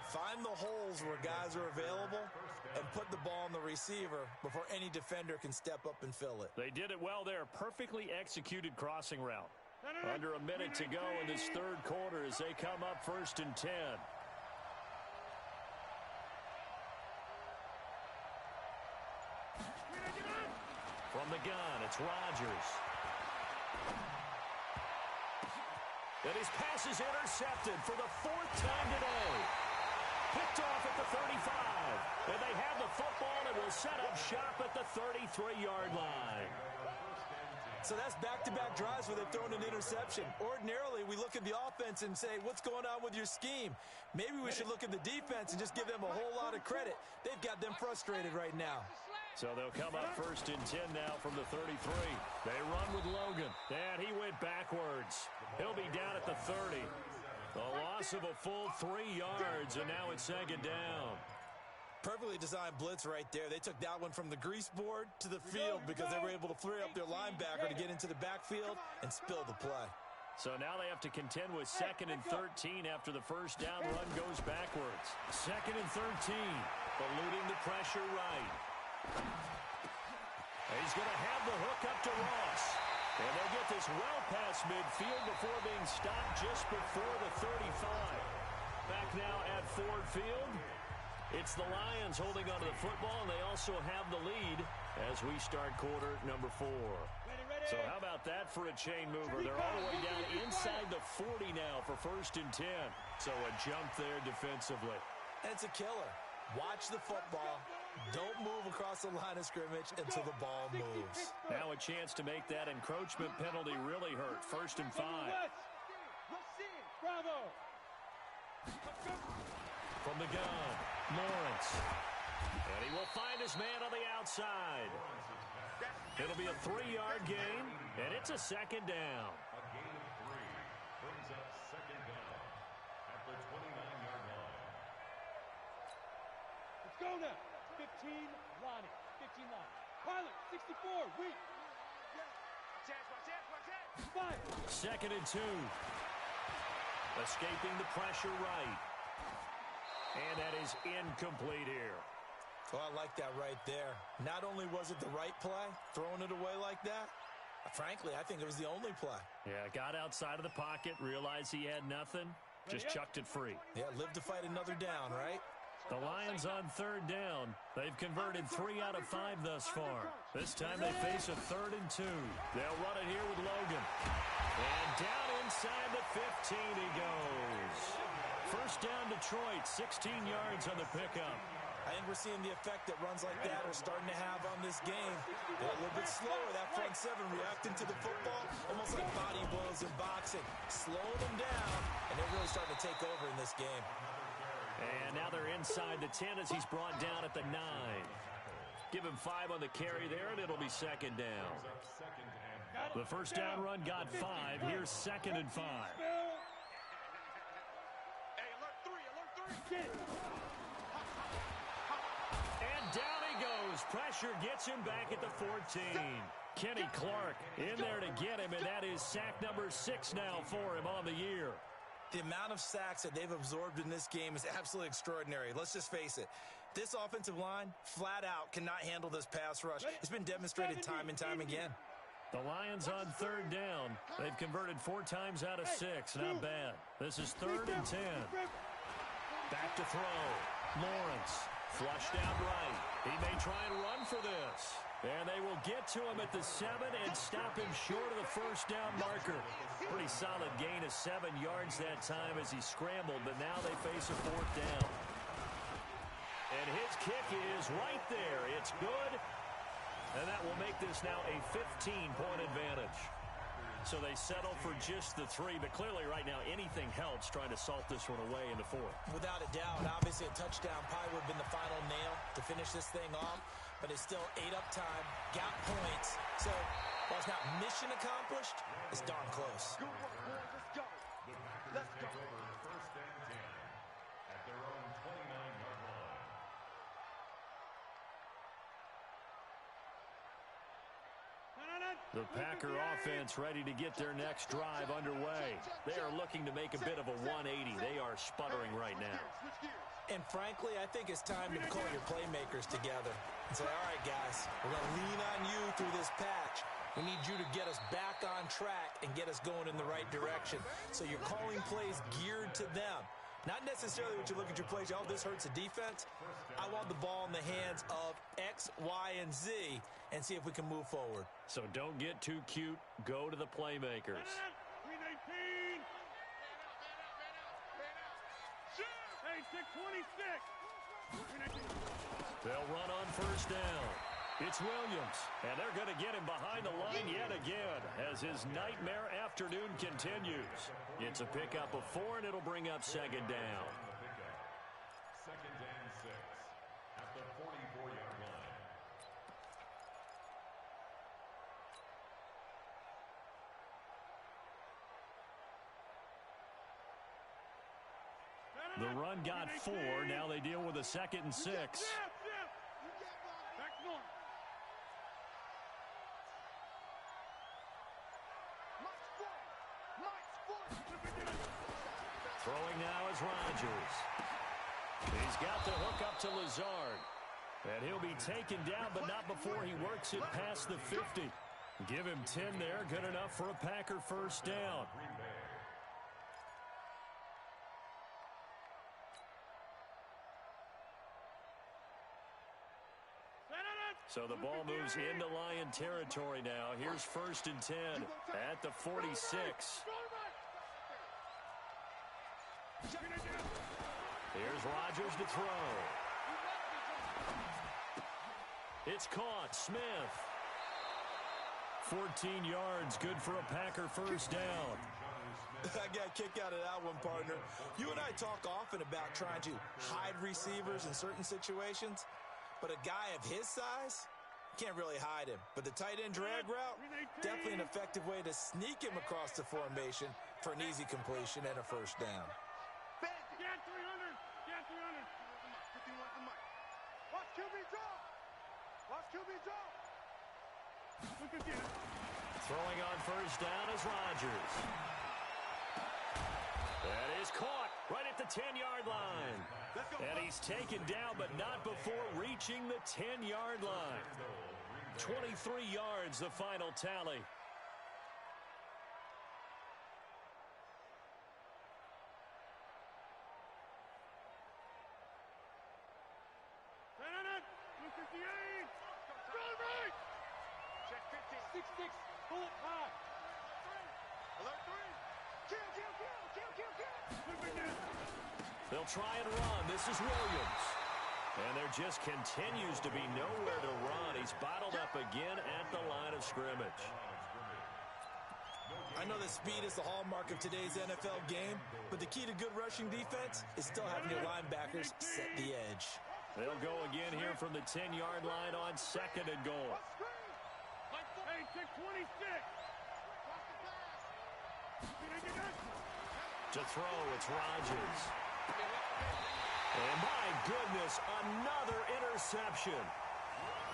find the holes where guys are available and put the ball on the receiver before any defender can step up and fill it. They did it well there. Perfectly executed crossing route. Under a minute to go in this 3rd quarter as they come up 1st and 10. From the gun, it's Rodgers. And his pass is intercepted for the 4th time today. Picked off at the 35. And they have the football and will set up shop at the 33-yard line. So that's back-to-back drives where they've thrown an interception. Ordinarily, we look at the offense and say, what's going on with your scheme? Maybe we should look at the defense and just give them a whole lot of credit. They've got them frustrated right now. So they'll come up 1st and 10 now from the 33. They run with Logan. And he went backwards. He'll be down at the 30. The loss of a full 3 yards, and now it's 2nd down. Perfectly designed blitz right there. They took that one from the grease board to the field because they were able to free up their linebacker to get into the backfield and spill the play. So now they have to contend with 2nd and 13 after the 1st down run goes backwards. 2nd and 13, eluding the pressure right. He's going to have the hook up to Ross. And they'll get this well past midfield before being stopped just before the 35. Back now at Ford Field. It's the Lions holding onto the football, and they also have the lead as we start quarter number 4. So how about that for a chain mover? They're all the way down inside the 40 now for 1st and 10. So a jump there defensively. And it's a killer. Watch the football. Don't move across the line of scrimmage until the ball moves. Now a chance to make that encroachment penalty really hurt. 1st and 5. Bravo. From the gun, Lawrence. And he will find his man on the outside. It'll be a 3-yard gain, and it's a 2nd down. A gain of 3 brings up 2nd down at the 29-yard line. Let's go now. 15, Lonnie. 15 line. Pilot, 64, weak. Watch it. 2nd and 2. Escaping the pressure right. And that is incomplete here. Oh, I like that right there. Not only was it the right play, throwing it away like that, frankly, I think it was the only play. Yeah, got outside of the pocket, realized he had nothing, just chucked it free. Yeah, live to fight another down, right? The Lions on 3rd down. They've converted 3 out of 5 thus far. This time they face a 3rd and 2. They'll run it here with Logan. And down inside the 15 he goes. 1st down Detroit, 16 yards on the pickup. I think we're seeing the effect that runs like that are starting to have on this game. They're a little bit slower, that front 7 reacting to the football, almost like body blows as in boxing. Slow them down, and they're really starting to take over in this game. And now they're inside the 10 as he's brought down at the 9. Give him 5 on the carry there, and it'll be second down. The first down run got 5. Here's second and 5. Hey, alert 3, alert 3. And down he goes. Pressure gets him back at the 14. Kenny Clark in there to get him, and that is sack number 6 now for him on the year. The amount of sacks that they've absorbed in this game is absolutely extraordinary. Let's just face it. This offensive line, flat out, cannot handle this pass rush. It's been demonstrated time and time again. The Lions on third down. They've converted 4 times out of 6. Not bad. This is 3rd and 10. Back to throw. Lawrence flushed out right. He may try and run for this. And they will get to him at the 7 and stop him short of the first down marker. Pretty solid gain of 7 yards that time as he scrambled, but now they face a 4th down. And his kick is right there. It's good. And that will make this now a 15-point advantage. So they settle for just the 3, but clearly right now anything helps trying to salt this one away in the 4th. Without a doubt, obviously a touchdown probably would have been the final nail to finish this thing off, but it's still 8 up time, got points. So while it's not mission accomplished, it's darn close. Good work, boys. Let's go. Let's go. First and 10 at their own 29-yard line. The Packer offense ready to get their next drive underway. They are looking to make a bit of a 180. They are sputtering right now. And frankly, I think it's time to call your playmakers together and say, all right, guys, we're going to lean on you through this patch. We need you to get us back on track and get us going in the right direction. So you're calling plays geared to them. Not necessarily what you look at your plays, oh, this hurts the defense. I want the ball in the hands of X, Y, and Z and see if we can move forward. So don't get too cute. Go to the playmakers. 319. Hey, 626. They'll run on first down. It's Williams, and they're going to get him behind the line yet again as his nightmare afternoon continues. It's a pickup of 4, and it'll bring up second down. Second and 6 at the 44-yard line. The run got 4. Now they deal with a 2nd and 6. Back north. Throwing now is Rodgers. He's got the hook up to Lazard. And he'll be taken down, but not before he works it past the 50. Give him 10 there. Good enough for a Packer first down. So the ball moves into Lion territory now. Here's 1st and 10 at the 46. Here's Rodgers to throw. It's caught. Smith. 14 yards. Good for a Packer first down. I got a kick out of that one, partner. You and I talk often about trying to hide receivers in certain situations. But a guy of his size, can't really hide him. But the tight end drag route, definitely an effective way to sneak him across the formation for an easy completion and a first down. Get 300. Get 300. Watch QB drop. Watch QB drop. Look again. Throwing on first down is Rodgers. That is caught right at the 10-yard line. And he's taken down, but not before reaching the 10-yard line. 23 yards, the final tally. Check 15. 6-6. Pull it high. Alert 3. Kill. They'll try and run. This is Williams. And there just continues to be nowhere to run. He's bottled up again at the line of scrimmage. I know that speed is the hallmark of today's NFL game, but the key to good rushing defense is still having your linebackers set the edge. They'll go again here from the 10-yard line on 2nd and goal. Hey, 626. To throw, it's Rodgers. And my goodness, another interception.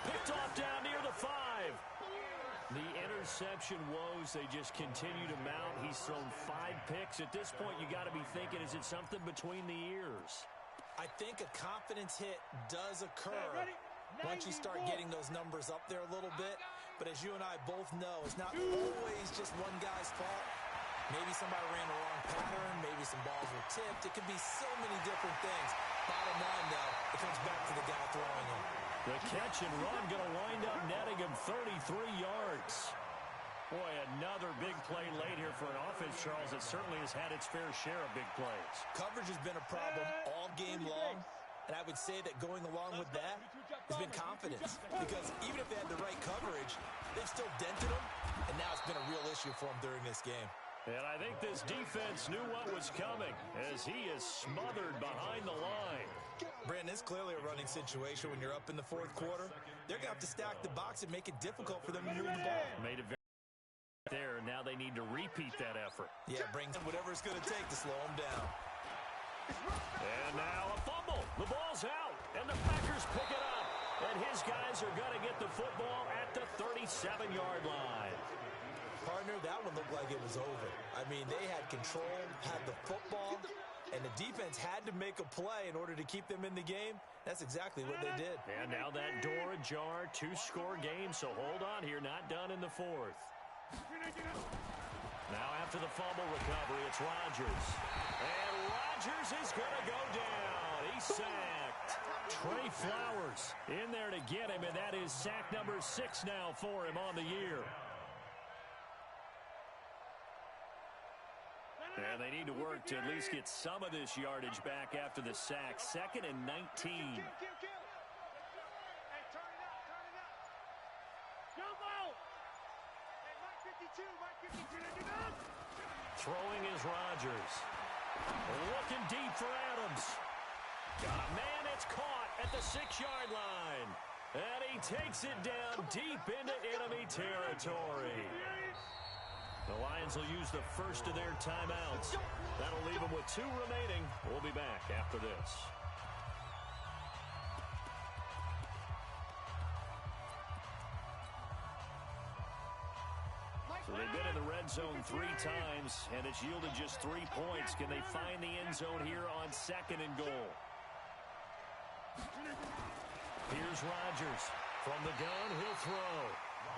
Picked off down near the 5. The interception woes, they just continue to mount. He's thrown 5 picks. At this point, you got to be thinking, is it something between the ears? I think a confidence hit does occur once you start getting those numbers up there a little bit. But as you and I both know, it's not always just one guy's fault. Maybe somebody ran the wrong pattern. Maybe some balls were tipped. It could be so many different things. Bottom line, though, it comes back to the guy throwing it. The catch and run going to wind up netting him 33 yards. Boy, another big play late here for an offense, Charles, that certainly has had its fair share of big plays. Coverage has been a problem all game long, and I would say that going along with that has been confidence. Because even if they had the right coverage, they've still dented them, and now it's been a real issue for them during this game. And I think this defense knew what was coming as he is smothered behind the line. Brandon, it's clearly a running situation when you're up in the 4th quarter. They're going to have to stack the box and make it difficult for them to move the ball. Made it very there. Now they need to repeat that effort. Yeah, bring whatever it's going to take to slow them down. And now a fumble. The ball's out, and the Packers pick it up. And his guys are going to get the football at the 37-yard line. Partner, that one looked like it was over. I mean, they had control, had the football, and the defense had to make a play in order to keep them in the game. That's exactly what they did. And now that door ajar, 2-score game, so hold on here, not done in the 4th. Now after the fumble recovery, it's Rodgers. And Rodgers is going to go down. He's sacked. Trey Flowers in there to get him, and that is sack number 6 now for him on the year. And they need to work to at least get some of this yardage back after the sack. 2nd and 19. Throwing is Rodgers. Looking deep for Adams. Got a man, it's caught at the 6-yard line. And he takes it down deep into enemy territory. The Lions will use the first of their timeouts. That'll leave them with 2 remaining. We'll be back after this. So they've been in the red zone 3 times, and it's yielded just 3 points. Can they find the end zone here on 2nd and goal? Here's Rodgers. From the gun, he'll throw.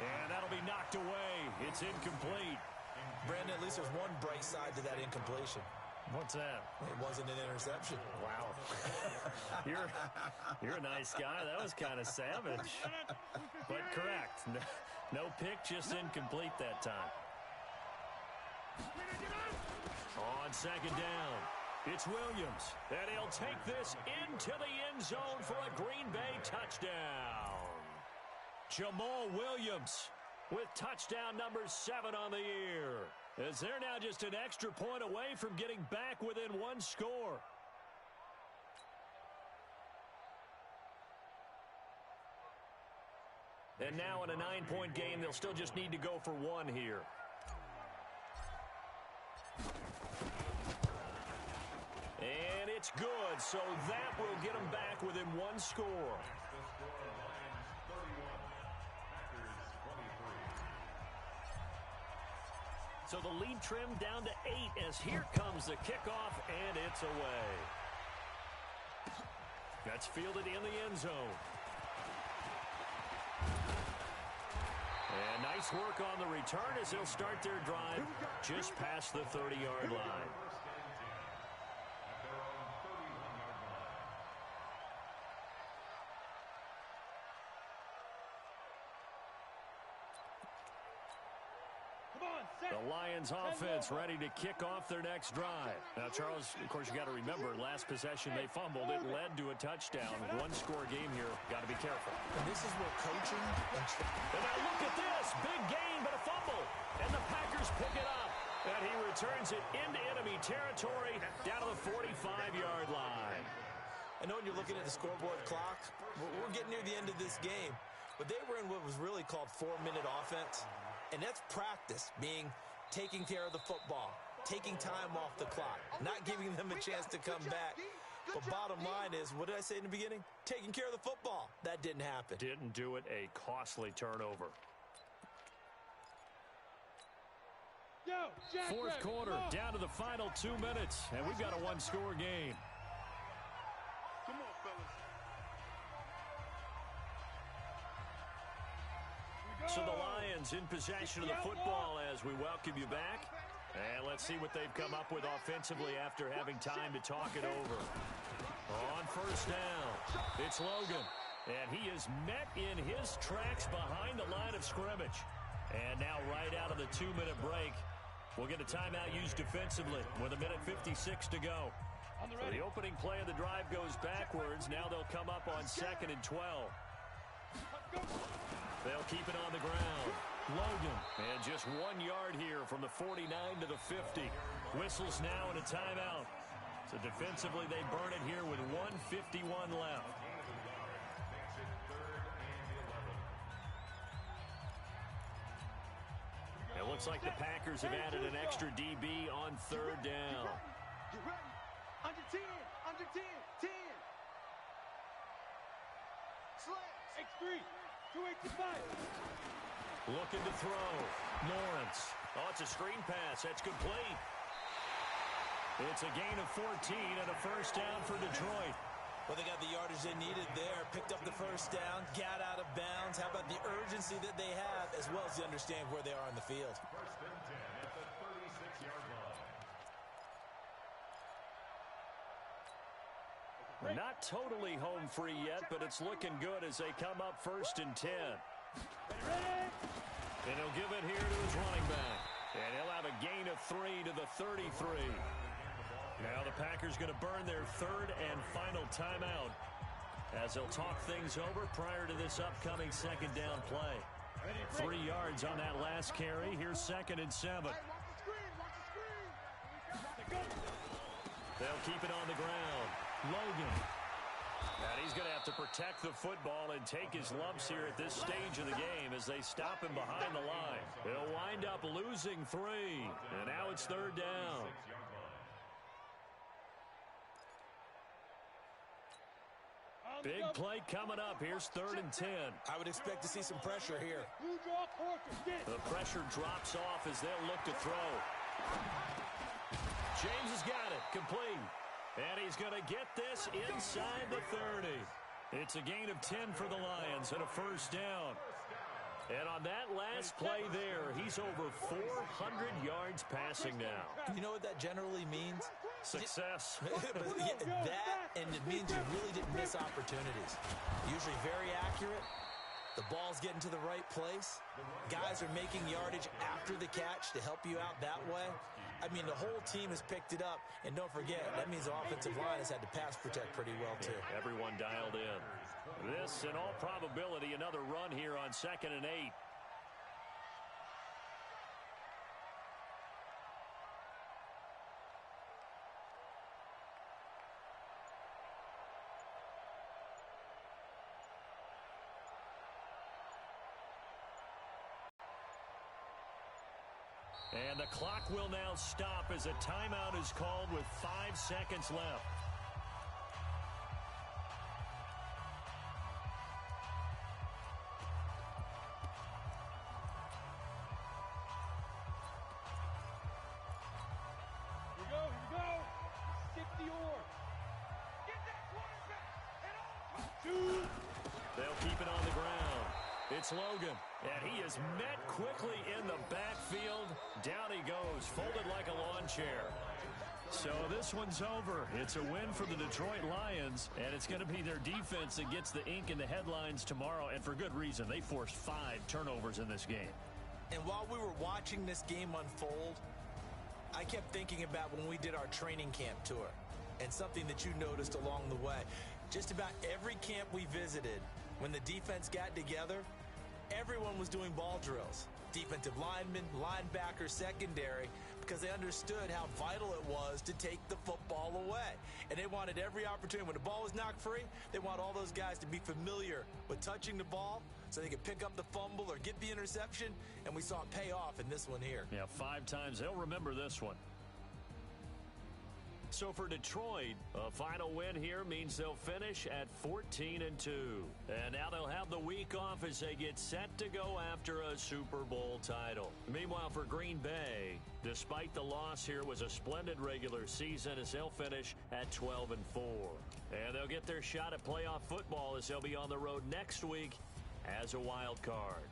And that'll be knocked away. It's incomplete. Brandon, at least there's one bright side to that incompletion. What's that? It wasn't an interception. Wow. You're a nice guy. That was kind of savage. But correct. No pick, just incomplete that time. On 2nd down, it's Williams. And he'll take this into the end zone for a Green Bay touchdown. Jamal Williams with touchdown number 7 on the year. As they're now just an extra point away from getting back within 1 score. And now in a 9-point game, they'll still just need to go for 1 here. And it's good, so that will get them back within 1 score. So the lead trimmed down to 8 as here comes the kickoff, and it's away. That's fielded in the end zone. And nice work on the return as they'll start their drive just past the 30-yard line. The Lions offense ready to kick off their next drive. Now, Charles, of course, you got to remember, last possession they fumbled. It led to a touchdown. 1-score game here. Got to be careful. And this is where coaching and now look at this. Big gain, but a fumble. And the Packers pick it up. And he returns it into enemy territory down to the 45-yard line. I know when you're looking at the scoreboard clock, we're getting near the end of this game, but they were in what was really called 4-minute offense, and that's practice, being taking care of the football, taking time off the clock, not giving them a chance to come back. But bottom line is, what did I say in the beginning? Taking care of the football. That didn't happen. Didn't do it, a costly turnover. Fourth quarter, down to the final 2 minutes, and we've got a one-score game. Come on, fellas. So the Lions in possession of the football as we welcome you back. And let's see what they've come up with offensively after having time to talk it over. On first down, it's Logan. And he is met in his tracks behind the line of scrimmage. And now right out of the 2-minute break, we'll get a timeout used defensively with 1:56 to go. So the opening play of the drive goes backwards. Now they'll come up on 2nd and 12. They'll keep it on the ground. Logan, and just 1 yard here from the 49 to the 50. Whistles now and a timeout. So defensively, they burn it here with 1:51 left. It looks like the Packers have added an extra DB on 3rd down. You ready? Under 10, under 10, 10. Slants. X3, 285. Looking to throw. Lawrence. Oh, it's a screen pass. That's complete. It's a gain of 14 and a first down for Detroit. Well, they got the yardage they needed there, picked up the first down, got out of bounds. How about the urgency that they have, as well as they understand where they are on the field. First and 10 at the 36-yard line. Not totally home free yet, but it's looking good as they come up 1st and 10. And he'll give it here to his running back. And he'll have a gain of 3 to the 33. Now the Packers going to burn their 3rd and final timeout as they'll talk things over prior to this upcoming 2nd down play. 3 yards on that last carry. Here's 2nd and 7. They'll keep it on the ground. Logan. And he's going to have to protect the football and take his lumps here at this stage of the game as they stop him behind the line. They'll wind up losing 3. And now it's 3rd down. Big play coming up. Here's 3rd and 10. I would expect to see some pressure here. The pressure drops off as they'll look to throw. James has got it. Complete. And he's going to get this inside the 30. It's a gain of 10 for the Lions and a first down. And on that last play there, he's over 400 yards passing now. You know what that generally means? Success. That, and it means you really didn't miss opportunities. Usually very accurate. The ball's getting to the right place. Guys are making yardage after the catch to help you out that way. I mean, the whole team has picked it up. And don't forget, that means the offensive line has had to pass protect pretty well, too. Everyone dialed in. This, in all probability, another run here on 2nd and 8. And the clock will now stop as a timeout is called with 5 seconds left. Here we go. 60 or. Get that quarterback and on. 2. They'll keep it on the ground. It's Logan, and he is met quickly in the backfield. Down he goes, folded like a lawn chair. So this one's over. It's a win for the Detroit Lions, and it's going to be their defense that gets the ink in the headlines tomorrow, and for good reason. They forced 5 turnovers in this game. And while we were watching this game unfold, I kept thinking about when we did our training camp tour and something that you noticed along the way. Just about every camp we visited, when the defense got together, everyone was doing ball drills. Defensive linemen, linebackers, secondary, because they understood how vital it was to take the football away. And they wanted every opportunity. When the ball was knocked free, they want all those guys to be familiar with touching the ball so they could pick up the fumble or get the interception, and we saw it pay off in this one here. Yeah, 5 times. They'll remember this one. So for Detroit, a final win here means they'll finish at 14-2. And now they'll have the week off as they get set to go after a Super Bowl title. Meanwhile, for Green Bay, despite the loss here, was a splendid regular season as they'll finish at 12-4. And they'll get their shot at playoff football as they'll be on the road next week as a wild card.